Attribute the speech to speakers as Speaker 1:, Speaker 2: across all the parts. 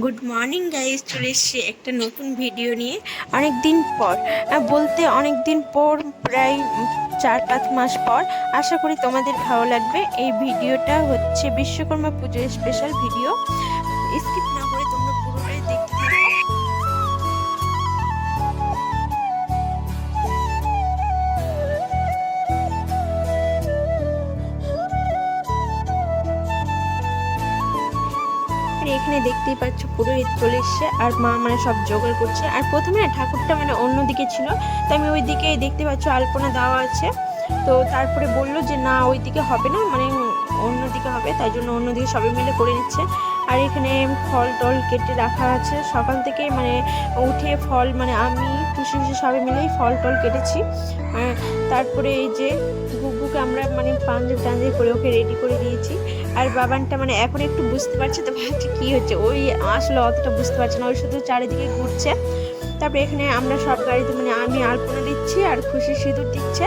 Speaker 1: Good morning guys, চলে এসেছি একটা নতুন ভিডিও নিয়ে। অনেক দিন পর, অনেক দিন পর, প্রায় 4-5 মাস পর। আশা করি তোমাদের ভালো লাগবে। এই ভিডিওটা হচ্ছে বিশ্বকর্মা পুজোর স্পেশাল ভিডিও। স্কিপ না করে তোমরা পুরোটাই দেখতে থাকো। এখানে দেখতেই পাচ্ছ পুরোহিত চলে এসছে, আর মা মানে সব জোগাড় করছে। আর প্রথমে না ঠাকুরটা মানে অন্যদিকে ছিল, তো আমি ওই দিকে দেখতে পাচ্ছ আলপনা দেওয়া আছে। তো তারপরে বললো যে না, ওই দিকে হবে না, মানে অন্যদিকে হবে, তাই জন্য অন্যদিকে সবাই মিলে করে নিচ্ছে। আর এখানে ফল টল কেটে রাখা আছে সকাল থেকে, মানে উঠে ফল, মানে আমি খুশি খুশি সবাই মিলেই ফল টল কেটেছি। তারপরে এই যে গুগুকে আমরা মানে পাঞ্জাবি টাঞ্জাবি করে ওকে রেডি করে দিয়েছি। আর বাবানটা মানে এখন একটু বুঝতে পারছে, তো ভাবছে কি হচ্ছে, ওই আসলে অতটা বুঝতে পারছে না, ওই শুধু চারিদিকে ঘুরছে। তারপরে এখানে আমরা সব গাড়িতে মানে আমি আলপনা দিচ্ছি আর খুশি সিঁদুর দিচ্ছে।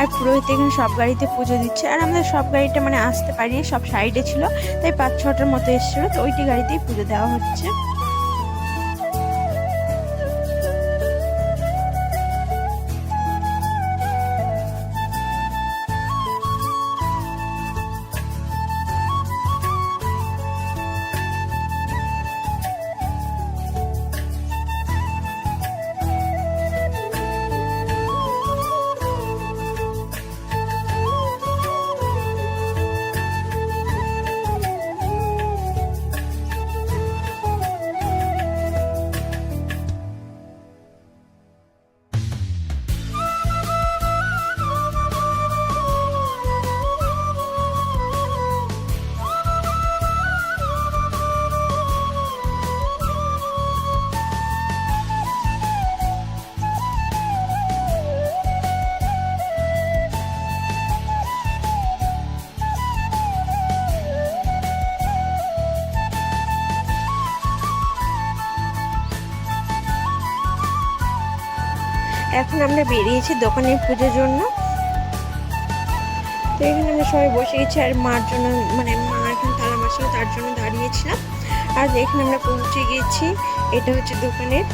Speaker 1: আর পুরোহিত এখানে সব গাড়িতে পুজো দিচ্ছে, আর আমাদের সব গাড়িটা মানে আসতে পারিনি, সব সাইডে ছিল, তাই 5-6টার মতো এসেছিলো, তো ওইটি গাড়িতেই পুজো দেওয়া হচ্ছে। এখন আমরা বেরিয়েছি দোকানের পুজোর জন্য। তো এখানে আমরা সবাই বসে গেছি, আর মার জন্য মানে মা এখন তালা মারছিল, তার জন্য দাঁড়িয়েছিলাম। আর এখানে আমরা পৌঁছে গেছি, এটা হচ্ছে দোকানের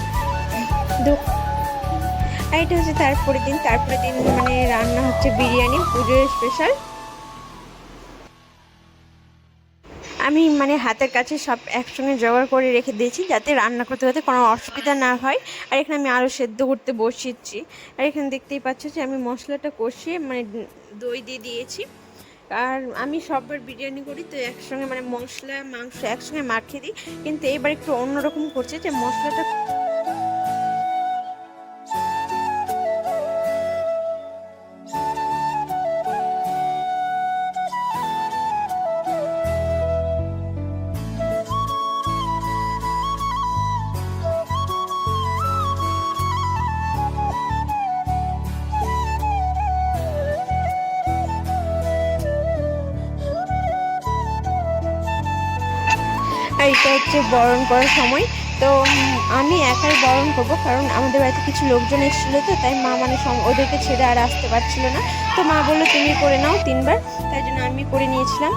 Speaker 1: আর এটা হচ্ছে তারপরের দিন মানে রান্না হচ্ছে বিরিয়ানি, পুজোর স্পেশাল। আমি মানে হাতের কাছে সব একসঙ্গে জোগাড় করে রেখে দিয়েছি, যাতে রান্না করতে করতে কোনো অসুবিধা না হয়। আর এখানে আমি আরও সেদ্ধ করতে বসিয়েছি। আর এখানে দেখতেই পাচ্ছ যে আমি মশলাটা কষিয়ে মানে দই দিয়ে দিয়েছি। আর আমি সববার বিরিয়ানি করি তো একসঙ্গে মানে মশলা মাংস একসঙ্গে মাখিয়ে দিই, কিন্তু এবার একটু অন্যরকম করছে, যে মশলাটা আর এটা হচ্ছে বরণ করার সময়। তো আমি একাই বরণ করবো, কারণ আমাদের বাড়িতে কিছু লোকজন এসেছিলো, তো তাই মা মানে ওদেরকে ছেড়ে আর আসতে পারছিল না। তো মা বললো তুমি করে নাও 3বার, তাই জন্য আমি করে নিয়েছিলাম।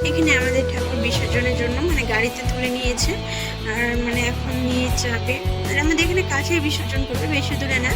Speaker 1: এখানে আমাদের ঠাকুর বিসর্জনের জন্য মানে গাড়িতে তুলে নিয়েছে, আর মানে এখন নিয়ে যাবে। আর আমাদের এখানে কাছে বিসর্জন করবে, বেশি দূরে না।